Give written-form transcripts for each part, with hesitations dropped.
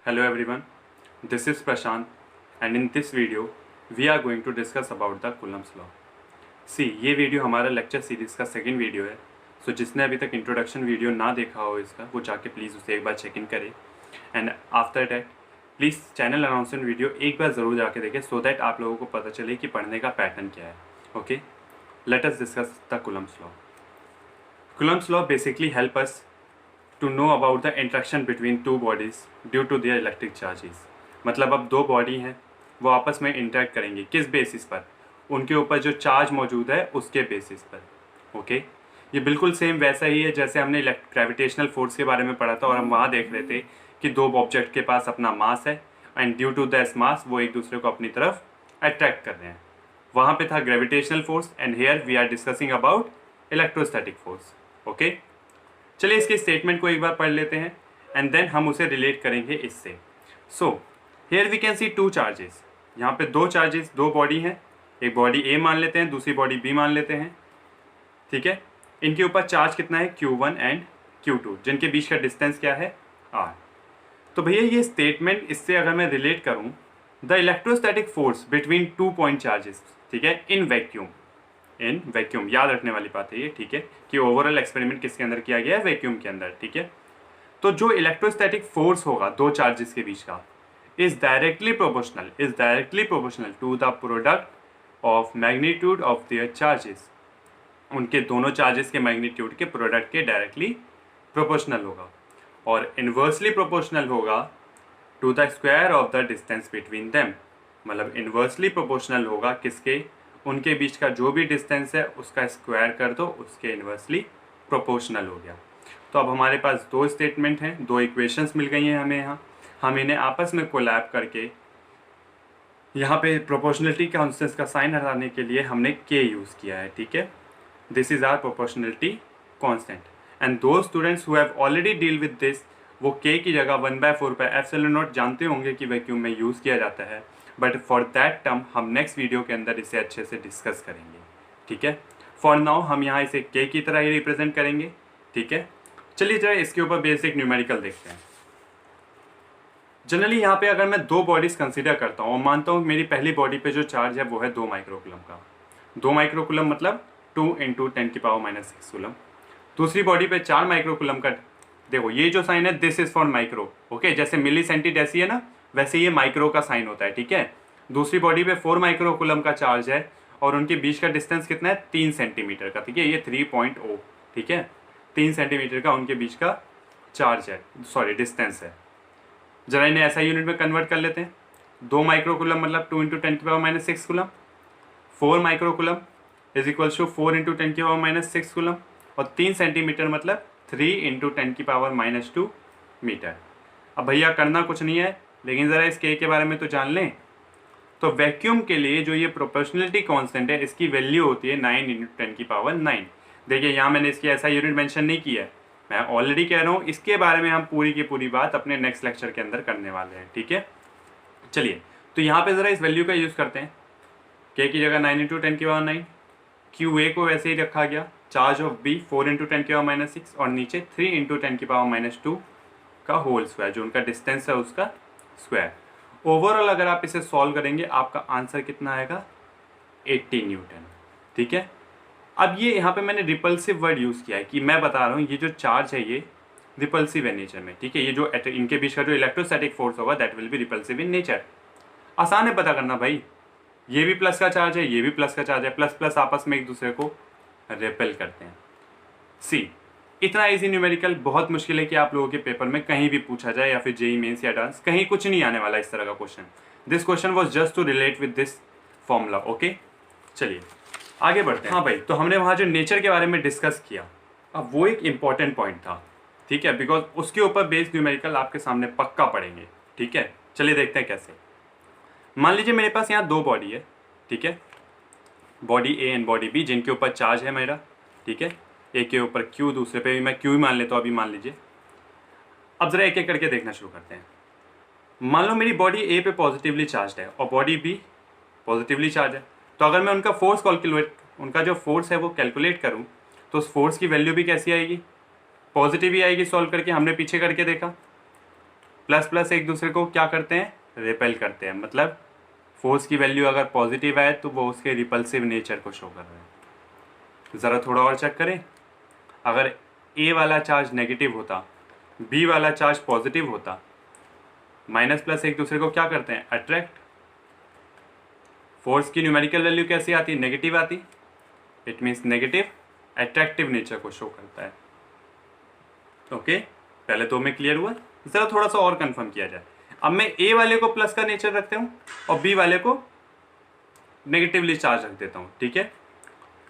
Hello everyone, this is Prashant and in this video we are going to discuss about the Coulomb's law. See, ये video हमारा lecture series का second video है. सो जिसने अभी तक introduction video ना देखा हो इसका वो जाके प्लीज़ उसे एक बार चेक इन करे and after that please channel announcement video एक बार ज़रूर जाके देखें सो दैट आप लोगों को पता चले कि पढ़ने का पैटर्न क्या है. Okay, let us discuss the Coulomb's law. Coulomb's law basically help us to know about the interaction between two bodies due to their electric charges. मतलब अब दो बॉडी हैं वो आपस में इंटरेक्ट करेंगे किस बेसिस पर, उनके ऊपर जो चार्ज मौजूद है उसके बेसिस पर. ओके, ये बिल्कुल सेम वैसा ही है जैसे हमने ग्रेविटेशनल फोर्स के बारे में पढ़ा था और हम वहाँ देख रहे थे कि दो ऑब्जेक्ट के पास अपना मास है and due to this mass वो एक दूसरे को अपनी तरफ अट्रैक्ट कर रहे हैं. वहाँ पे था gravitational force and here we are discussing about electrostatic force. Okay, चलिए इसके स्टेटमेंट को एक बार पढ़ लेते हैं एंड देन हम उसे रिलेट करेंगे इससे. So here we can see two charges. यहाँ पे दो चार्जेस, दो बॉडी हैं. एक बॉडी ए मान लेते हैं, दूसरी बॉडी बी मान लेते हैं. ठीक है, इनके ऊपर चार्ज कितना है Q1 एंड Q2 जिनके बीच का डिस्टेंस क्या है R. तो भैया ये स्टेटमेंट इससे अगर मैं रिलेट करूँ the electrostatic force between two point charges, ठीक है, इन वैक्यूम याद रखने वाली बात है ये. ठीक है, कि ओवरऑल एक्सपेरिमेंट किसके अंदर किया गया है, वैक्यूम के अंदर. ठीक है, तो जो इलेक्ट्रोस्टैटिक फोर्स होगा दो चार्जेस के बीच का is directly proportional to the product of magnitude of their charges. उनके दोनों चार्जेस के मैग्नीट्यूड के प्रोडक्ट के डायरेक्टली प्रोपोर्शनल होगा और इन्वर्सली प्रोपोर्शनल होगा to the square of the distance between them. मतलब इन्वर्सली प्रोपोर्शनल होगा किसके, उनके बीच का जो भी डिस्टेंस है उसका स्क्वायर कर दो, उसके इन्वर्सली प्रोपोर्शनल हो गया. तो अब हमारे पास दो स्टेटमेंट हैं, दो इक्वेशंस मिल गई हैं हमें. यहाँ हम इन्हें आपस में कोलैब करके यहाँ पे प्रोपोर्शनलिटी कॉन्स्टेंट का साइन हटाने के लिए हमने के यूज़ किया है. ठीक है, this is our proportionality constant and दो students who have already deal with this वो के की जगह 1/4 जानते होंगे कि वैक्यूम में यूज़ किया जाता है. बट फॉर दैट टर्म हम नेक्स्ट वीडियो के अंदर इसे अच्छे से डिस्कस करेंगे. ठीक है, फॉर नाउ हम यहाँ इसे के की तरह ही रिप्रेजेंट करेंगे. ठीक है, चलिए जरा इसके ऊपर बेसिक न्यूमेरिकल देखते हैं. जनरली यहाँ पे अगर मैं दो बॉडीज कंसीडर करता हूँ और मानता हूँ मेरी पहली बॉडी पे जो चार्ज है वो है 2 माइक्रोकूलम का. 2 माइक्रोकूलम मतलब 2 × 10⁻⁻⁶ कूलम. दूसरी बॉडी पे 4 माइक्रोकूलम का, देखो ये जो साइन है this is for micro. Okay, जैसे मिली सेंटीडेसी है ना वैसे ये माइक्रो का साइन होता है. ठीक है, दूसरी बॉडी पे 4 माइक्रोकूलम का चार्ज है और उनके बीच का डिस्टेंस कितना है 3 सेंटीमीटर का. ठीक है, ये 3.0. ठीक है, 3 सेंटीमीटर का उनके बीच का चार्ज है, सॉरी डिस्टेंस है. जरा इन्हें ऐसा यूनिट में कन्वर्ट कर लेते हैं. 2 माइक्रोकूलम मतलब 2 × 10⁻⁶ coulomb. 4 microcoulomb is equals to 4 × 10⁻⁶ coulomb और 3 सेंटीमीटर मतलब 3 × 10⁻² मीटर. अब भैया करना कुछ नहीं है लेकिन ज़रा इस के बारे में तो जान लें. तो वैक्यूम के लिए जो ये प्रोपोर्शनलिटी कांस्टेंट है इसकी वैल्यू होती है 9 × 10⁹. देखिए यहाँ मैंने इसकी ऐसा यूनिट मेंशन नहीं किया है, मैं ऑलरेडी कह रहा हूँ इसके बारे में हम पूरी की पूरी बात अपने नेक्स्ट लेक्चर के अंदर करने वाले हैं. ठीक है, चलिए तो यहाँ पे ज़रा इस वैल्यू का यूज़ करते हैं. के की जगह 9 × 10⁹. क्यू ए को वैसे ही रखा गया. चार्ज ऑफ बी 4 × 10⁻⁶ और नीचे 3 × 10⁻² का होल स्क्वायर जो उनका डिस्टेंस है उसका स्क्वायर. ओवरऑल अगर आप इसे सॉल्व करेंगे आपका आंसर कितना आएगा 80 न्यूटन. ठीक है, अब ये यहाँ पे मैंने रिपल्सिव वर्ड यूज़ किया है कि मैं बता रहा हूँ ये जो चार्ज है ये रिपल्सिव है नेचर में. ठीक है, ये जो इनके बीच का जो इलेक्ट्रोस्टैटिक फोर्स होगा that will be repulsive in nature. आसान है पता करना भाई, ये भी प्लस का चार्ज है, ये भी प्लस का चार्ज है, प्लस प्लस आपस में एक दूसरे को रिपेल करते हैं. सी, इतना इजी न्यूमेरिकल बहुत मुश्किल है कि आप लोगों के पेपर में कहीं भी पूछा जाए या फिर जेईई मेंस या एडवांस कहीं कुछ नहीं आने वाला इस तरह का question. This question was just to relate with this formula. Okay, चलिए आगे बढ़ते हैं. हाँ भाई, तो हमने वहाँ जो नेचर के बारे में डिस्कस किया अब वो एक इम्पॉर्टेंट पॉइंट था. ठीक है, बिकॉज उसके ऊपर बेस्ड न्यूमेरिकल आपके सामने पक्का पड़ेंगे. ठीक है, चलिए देखते हैं कैसे. मान लीजिए मेरे पास यहाँ दो बॉडी है. ठीक है, body A and body B जिनके ऊपर चार्ज है मेरा. ठीक है, एक के ऊपर क्यू, दूसरे पे भी मैं क्यू ही मान लेता हूँ अभी मान लीजिए. अब जरा एक एक करके देखना शुरू करते हैं. मान लो मेरी बॉडी ए पे पॉजिटिवली चार्ज है और बॉडी बी पॉजिटिवली चार्ज है. तो अगर मैं उनका फोर्स उनका जो फोर्स है वो कैलकुलेट करूँ तो उस फोर्स की वैल्यू भी कैसी आएगी, पॉजिटिव ही आएगी. सॉल्व करके हमने पीछे करके देखा. प्लस प्लस एक दूसरे को क्या करते हैं, रिपेल करते हैं। मतलब फोर्स की वैल्यू अगर पॉजिटिव है तो वो उसके रिपल्सिव नेचर को शो कर रहा है। ज़रा थोड़ा और चेक करें, अगर ए वाला चार्ज नेगेटिव होता, बी वाला चार्ज पॉजिटिव होता, माइनस प्लस एक दूसरे को क्या करते हैं, अट्रैक्ट। फोर्स की न्यूमेरिकल वैल्यू कैसी आती है, नेगेटिव आती। It means negative attractive nature को शो करता है। ओके, पहले तो में क्लियर हुआ, जरा थोड़ा सा और कंफर्म किया जाए। अब मैं ए वाले को प्लस का नेचर रखता हूं और बी वाले को नेगेटिवली चार्ज रख देता हूं, ठीक है।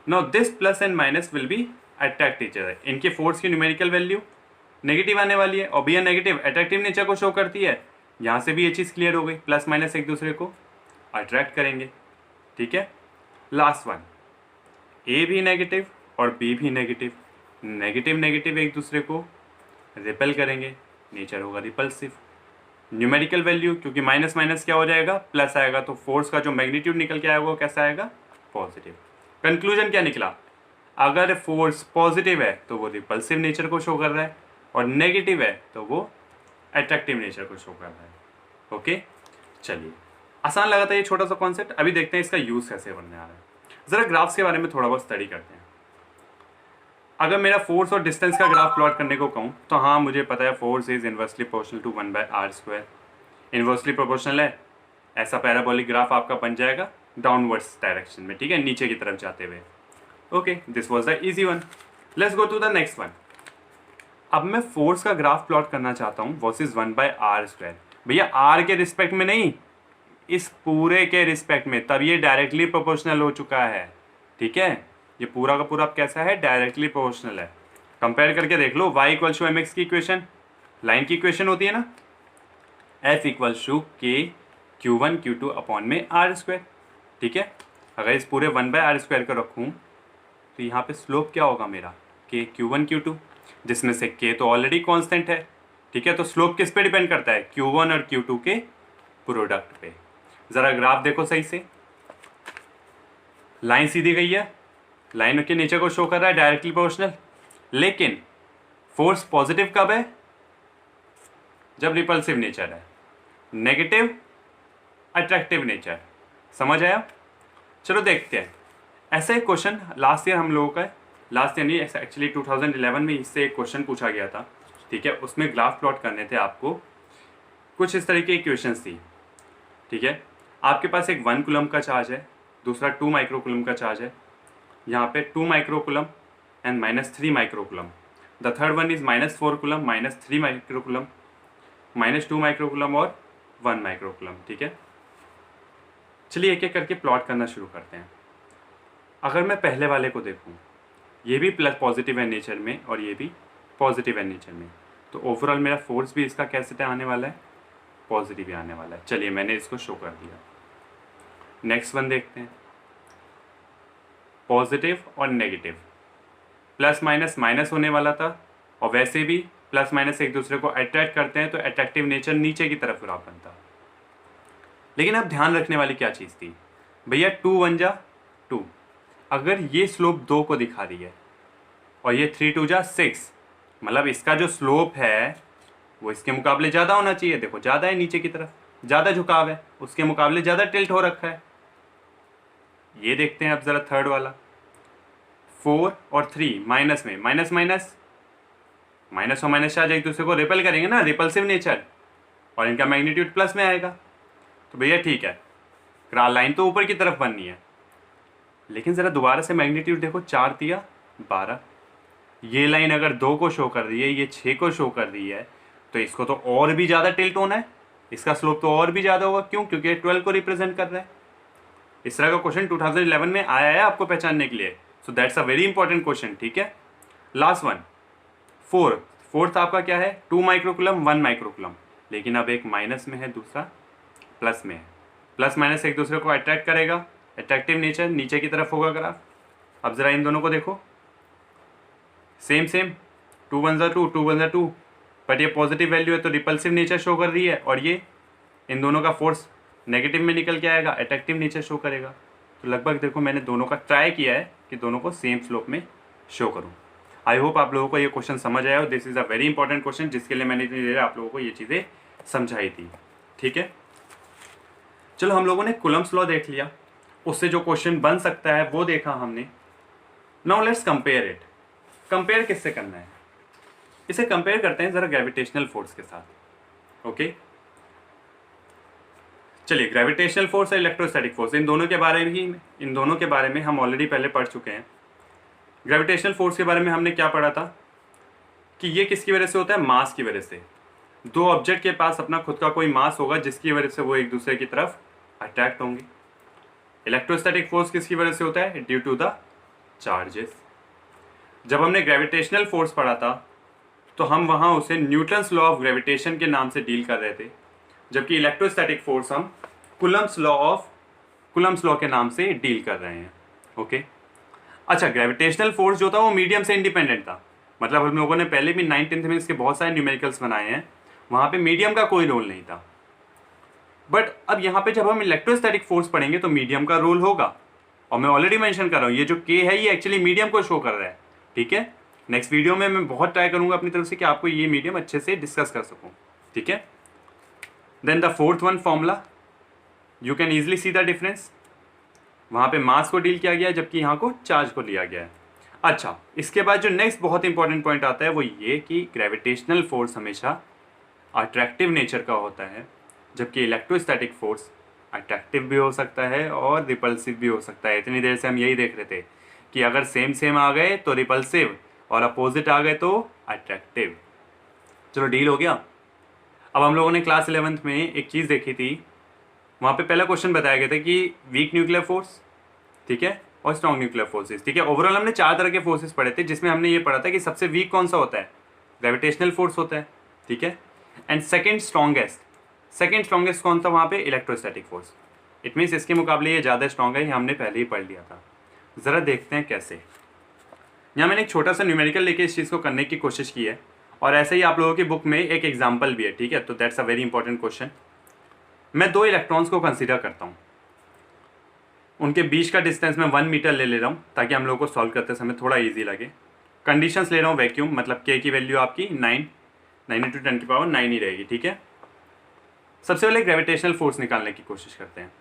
Now this plus and minus will be attract each other. इनके फोर्स की न्यूमेरिकल वैल्यू नेगेटिव आने वाली है और बी नेगेटिव अट्रैक्टिव नेचर को शो करती है। यहां से भी ये चीज क्लियर हो गई, प्लस माइनस एक दूसरे को अट्रैक्ट करेंगे, ठीक है। लास्ट वन, ए भी नेगेटिव और बी भी नेगेटिव, नेगेटिव नेगेटिव एक दूसरे को रिपेल करेंगे, नेचर होगा रिपल्सिव। न्यूमेरिकल वैल्यू क्योंकि माइनस माइनस क्या हो जाएगा, प्लस आएगा, तो फोर्स का जो मैग्नीट्यूड निकल के आएगा वो कैसा आएगा, पॉजिटिव। कंक्लूजन क्या निकला, अगर फोर्स पॉजिटिव है तो वो रिपल्सिव नेचर को शो कर रहा है और नेगेटिव है तो वो अट्रैक्टिव नेचर को शो कर रहा है। ओके, चलिए, आसान लगा था ये छोटा सा कॉन्सेप्ट। अभी देखते हैं इसका यूज कैसे बनने आ रहा है। जरा ग्राफ्स के बारे में थोड़ा बहुत स्टडी करते हैं। अगर मेरा फोर्स और डिस्टेंस का ग्राफ प्लॉट करने को कहूँ तो हाँ, मुझे पता है force is inversely proportional to 1/r²। Inversely proportional है, ऐसा पैराबोलिक ग्राफ आपका बन जाएगा डाउनवर्ड्स डायरेक्शन में, ठीक है, नीचे की तरफ जाते हुए। Okay, this was the easy one. Let's go to the next one. अब मैं फोर्स का ग्राफ प्लॉट करना चाहता हूँ वर्सेस 1/r²। भैया आर के रिस्पेक्ट में नहीं, इस पूरे के रिस्पेक्ट में, तब ये डायरेक्टली प्रोपोर्शनल हो चुका है, ठीक है। ये पूरा का पूरा कैसा है, डायरेक्टली प्रोपोर्शनल है। कंपेयर करके देख लो, y = mx की इक्वेशन, लाइन की इक्वेशन होती है ना, F = k q1 q2 upon में r², ठीक है। अगर इस पूरे 1/r² को रखूँ तो यहाँ पे स्लोप क्या होगा मेरा, k q1 q2, जिसमें से k तो ऑलरेडी कांस्टेंट है, ठीक है। तो स्लोप किस पे डिपेंड करता है, q1 और q2 के प्रोडक्ट पे। जरा ग्राफ देखो सही से, लाइन सीधी गई है, लाइन के नीचे को शो कर रहा है डायरेक्टली प्रोपोर्शनल, लेकिन फोर्स पॉजिटिव कब है, जब रिपल्सिव नेचर है, नेगेटिव अट्रैक्टिव नेचर। समझ आया? चलो देखते हैं। ऐसा एक क्वेश्चन लास्ट ईयर हम लोगों का, लास्ट ईयर नहीं एक्चुअली 2011 में इससे एक क्वेश्चन पूछा गया था, ठीक है। उसमें ग्राफ प्लॉट करने थे आपको, कुछ इस तरीके की क्वेश्चंस थी, ठीक है। आपके पास एक 1 कूलम का चार्ज है, दूसरा 2 माइक्रोकूलम का चार्ज है। यहाँ पे 2 microcoulomb and -3 microcoulomb. The third one is -4 coulomb, -3 microcoulomb, -2 microcoulomb और 1 माइक्रोकूलम, ठीक है। चलिए एक एक करके प्लॉट करना शुरू करते हैं। अगर मैं पहले वाले को देखूँ, ये भी प्लस पॉजिटिव है नेचर में और ये भी पॉजिटिव है नेचर में, तो ओवरऑल मेरा फोर्स भी इसका कैसे आने वाला है, पॉजिटिव ही आने वाला है। चलिए मैंने इसको शो कर दिया। नेक्स्ट वन देखते हैं, पॉजिटिव और नेगेटिव, प्लस माइनस माइनस होने वाला था, और वैसे भी प्लस माइनस एक दूसरे को अट्रैक्ट करते हैं तो अट्रैक्टिव नेचर नीचे की तरफ ग्राफ बनता। लेकिन अब ध्यान रखने वाली क्या चीज़ थी भैया, 2 1 जा 2, अगर ये स्लोप 2 को दिखा रही है और ये 3 2 जा 6, मतलब इसका जो स्लोप है वो इसके मुकाबले ज़्यादा होना चाहिए। देखो ज़्यादा है, नीचे की तरफ ज़्यादा झुकाव है, उसके मुकाबले ज़्यादा टिल्ट हो रखा है। ये देखते हैं अब ज़रा थर्ड वाला, 4 और 3 माइनस में, माइनस माइनस माइनस और माइनस चार्ज एक दूसरे को रिपेल करेंगे ना, रिपल्सिव नेचर, और इनका मैग्नीट्यूड प्लस में आएगा। तो भैया ठीक है, लाइन तो ऊपर की तरफ बननी है, लेकिन ज़रा दोबारा से मैग्नीट्यूड देखो, 4 3 12, ये लाइन अगर 2 को शो कर रही है, ये 6 को शो कर रही है, तो इसको तो और भी ज़्यादा टिल्ट होना है, इसका स्लोप तो और भी ज़्यादा होगा। क्यों? क्योंकि ये 12 को रिप्रेजेंट कर रहा है। इस तरह का क्वेश्चन 2011 में आया है आपको पहचानने के लिए, so that's a very important question, ठीक है। लास्ट वन, फोर्थ आपका क्या है, 2 माइक्रोकूलम 1 माइक्रोकूलम, लेकिन अब एक माइनस में है, दूसरा प्लस में है। प्लस माइनस एक दूसरे को अट्रैक्ट करेगा, अट्रैक्टिव नेचर नीचे की तरफ होगा ग्राफ। अब जरा इन दोनों को देखो, सेम 2 1 जा 2 2 1 जा 2, बट ये पॉजिटिव वैल्यू है तो रिपल्सिव नेचर शो कर रही है, और ये इन दोनों का फोर्स नेगेटिव में निकल के आएगा, अट्रैक्टिव नेचर शो करेगा। तो लगभग देखो मैंने दोनों का ट्राई किया है कि दोनों को सेम स्लोप में शो करूँ। आई होप आप लोगों को ये क्वेश्चन समझ आया हो। This is a very important question, जिसके लिए मैंने इतनी देर आप लोगों को ये चीज़ें समझाई थी। ठीक है, चलो हम लोगों ने कूलम्ब्स लॉ देख लिया, उससे जो क्वेश्चन बन सकता है वो देखा हमने। Now let's compare it. Compare किससे करना है? इसे कंपेयर करते हैं जरा ग्रेविटेशनल फोर्स के साथ। ओके, चलिए, ग्रेविटेशनल फोर्स और इलेक्ट्रोस्टैटिक फोर्स, इन दोनों के बारे में हम ऑलरेडी पहले पढ़ चुके हैं। ग्रेविटेशनल फोर्स के बारे में हमने क्या पढ़ा था कि ये किसकी वजह से होता है? मास की वजह से। दो ऑब्जेक्ट के पास अपना खुद का कोई मास होगा जिसकी वजह से वो एक दूसरे की तरफ अट्रैक्ट होंगे। इलेक्ट्रोस्टैटिक फोर्स किसकी वजह से होता है? Due to the charges. जब हमने ग्रेविटेशनल फोर्स पढ़ा था तो हम वहां उसे न्यूटन्स लॉ ऑफ ग्रेविटेशन के नाम से डील कर रहे थे, जबकि इलेक्ट्रोस्टैटिक फोर्स हम कूलम्ब्स लॉ के नाम से डील कर रहे हैं। ओके, अच्छा, ग्रेविटेशनल फोर्स जो था वो मीडियम से इंडिपेंडेंट था। मतलब हम लोगों ने पहले भी 9th में इसके बहुत सारे न्यूमेरिकल्स बनाए हैं, वहां पे मीडियम का कोई रोल नहीं था। बट अब यहाँ पे जब हम इलेक्ट्रोस्टैटिक फोर्स पढ़ेंगे तो मीडियम का रोल होगा, और मैं ऑलरेडी मेंशन कर रहा हूँ ये जो के है ये एक्चुअली मीडियम को शो कर रहा है। ठीक है, नेक्स्ट वीडियो में मैं बहुत ट्राई करूंगा अपनी तरफ से कि आपको ये मीडियम अच्छे से डिस्कस कर सकूं। ठीक है, then the fourth one formula, you can easily see the difference. वहां पे मास को डील किया गया है जबकि यहाँ को चार्ज को लिया गया है। अच्छा, इसके बाद जो नेक्स्ट बहुत इंपॉर्टेंट पॉइंट आता है वो ये कि ग्रेविटेशनल फोर्स हमेशा अट्रैक्टिव नेचर का होता है, जबकि इलेक्ट्रोस्टैटिक फोर्स अट्रैक्टिव भी हो सकता है और रिपल्सिव भी हो सकता है। इतनी देर से हम यही देख रहे थे कि अगर सेम आ गए तो रिपल्सिव और अपोजिट आ गए तो अट्रैक्टिव। चलो, डील हो गया। अब हम लोगों ने क्लास 11th में एक चीज़ देखी थी, वहाँ पे पहला क्वेश्चन बताया गया था कि वीक न्यूक्लियर फोर्स, ठीक है, और स्ट्रॉन्ग न्यूक्लियर फोर्सेस। ठीक है, ओवरऑल हमने 4 तरह के फोर्सेस पढ़े थे, जिसमें हमने ये पढ़ा था कि सबसे वीक कौन सा होता है? ग्रेविटेशनल फोर्स होता है। ठीक है, एंड सेकेंड स्ट्रॉन्गेस्ट कौन था वहाँ पे? Electrostatic force. इट मीन्स इसके मुकाबले ये ज़्यादा स्ट्रॉन्ग है, ये हमने पहले ही पढ़ लिया था। ज़रा देखते हैं कैसे। यहाँ मैंने एक छोटा सा न्यूमेरिकल लेके इस चीज़ को करने की कोशिश की है, और ऐसे ही आप लोगों की बुक में एक एग्जाम्पल भी है। ठीक है, तो that's a very important question. मैं 2 इलेक्ट्रॉन्स को कंसिडर करता हूँ, उनके बीच का डिस्टेंस मैं 1 मीटर ले रहा हूँ ताकि हम लोग को सॉल्व करते समय थोड़ा ईजी लगे। कंडीशंस ले रहा हूँ वैक्यूम, मतलब के की वैल्यू आपकी 9 × 10⁻⁹ ही रहेगी। ठीक है, सबसे पहले ग्रेविटेशनल फोर्स निकालने की कोशिश करते हैं।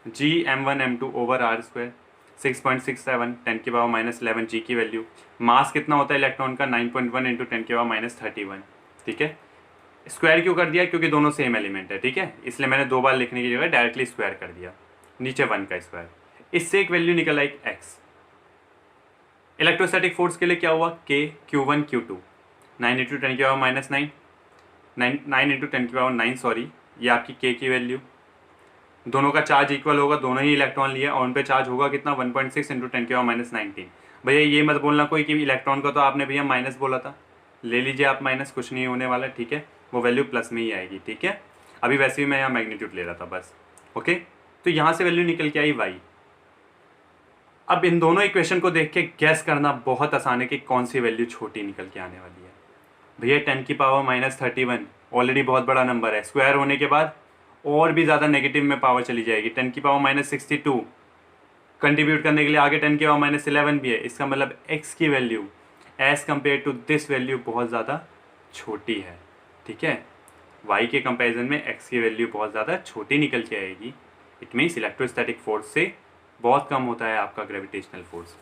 Gm1m2/r², 6.67 10⁻⁻11 G की वैल्यू। मास कितना होता है इलेक्ट्रॉन का? 9.1 × 10⁻31। ठीक है, स्क्वायर क्यों कर दिया? क्योंकि दोनों सेम एलिमेंट है। ठीक है, इसलिए मैंने 2 बार लिखने की जगह डायरेक्टली स्क्वायर कर दिया, नीचे 1 का स्क्वायर। इससे एक वैल्यू निकल आई x। इलेक्ट्रोस्टैटिक फोर्स के लिए क्या हुआ? K, Q1 Q2, 9 × 10⁻⁹ 9 × 10⁻⁹, सॉरी, ये आपकी K की वैल्यू। दोनों का चार्ज इक्वल होगा, दोनों ही इलेक्ट्रॉन लिए, और उन पे चार्ज होगा कितना? 1.6 × 10⁻⁻19। भैया ये मत बोलना कोई कि इलेक्ट्रॉन को तो आपने भैया माइनस बोला था, ले लीजिए आप माइनस, कुछ नहीं होने वाला। ठीक है, वो वैल्यू प्लस में ही आएगी। ठीक है, अभी वैसे भी मैं यहाँ मैग्नीट्यूड ले रहा था बस। ओके, तो यहाँ से वैल्यू निकल के आई y। अब इन दोनों इक्वेशन को देख के गैस करना बहुत आसान है कि कौन सी वैल्यू छोटी निकल के आने वाली है। भैया 10⁻⁻31 ऑलरेडी बहुत बड़ा नंबर है, स्क्वायर होने के बाद और भी ज़्यादा नेगेटिव में पावर चली जाएगी। 10⁻62 कंट्रीब्यूट करने के लिए आगे 10⁻11 भी है। इसका मतलब x की value as compare to this value बहुत ज़्यादा छोटी है। ठीक है, y के कंपैरिजन में x की वैल्यू बहुत ज़्यादा छोटी निकल के आएगी। इट मीन्स इलेक्ट्रोस्टैटिक फोर्स से बहुत कम होता है आपका ग्रेविटेशनल फोर्स।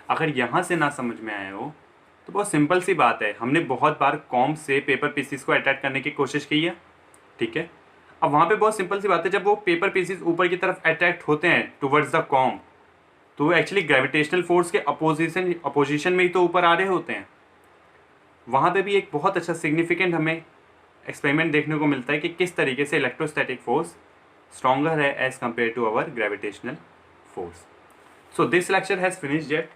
अगर यहाँ से ना समझ में आए हो तो बहुत सिंपल सी बात है, हमने बहुत बार कॉम्ब से पेपर पीसीस को अटैक करने की कोशिश की है। ठीक है, अब वहाँ पे बहुत सिंपल सी बात है, जब वो पेपर पीसीस ऊपर की तरफ अट्रैक्ट होते हैं टुवर्ड्स द कॉम्ब, तो वो एक्चुअली ग्रेविटेशनल फोर्स के अपोजिशन में ही तो ऊपर आ रहे होते हैं। वहाँ पे भी एक बहुत अच्छा सिग्निफिकेंट हमें एक्सपेरिमेंट देखने को मिलता है कि किस तरीके से इलेक्ट्रोस्टैटिक फोर्स स्ट्रॉन्गर है as compare to our gravitational force. So this lecture has finished yet.